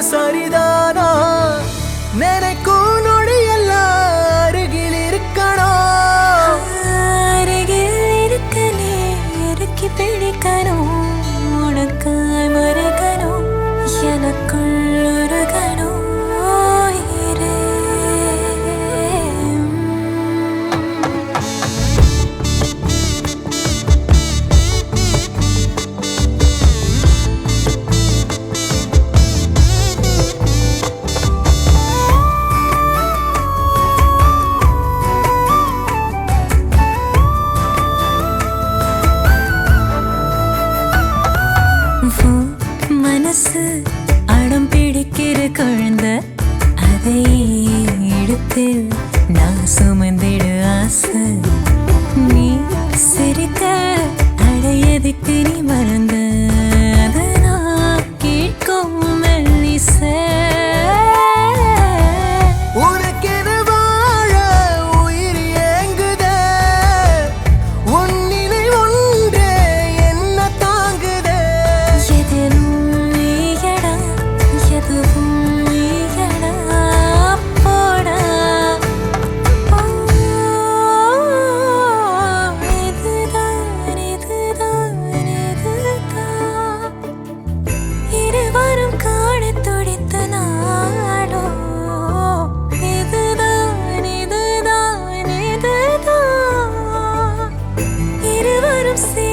சரிதானா நினைக்கும் நொடி எல்லாம் அருகில் இருக்கணும் அருகில் இருக்கனே இறுக்கி பிடிக்கணும் உனக்காய் மறைக்கணும் எனக்குள் உருகணும் மனசு அடம் பிடிக்கிற குழந்தை அதை எடுத்து நான் சுமந்திட ஆசை நீ சிரிக்க அடையதுக்கு நீ மறந்த அதை நான் கேட்கும் மெல்லிசை see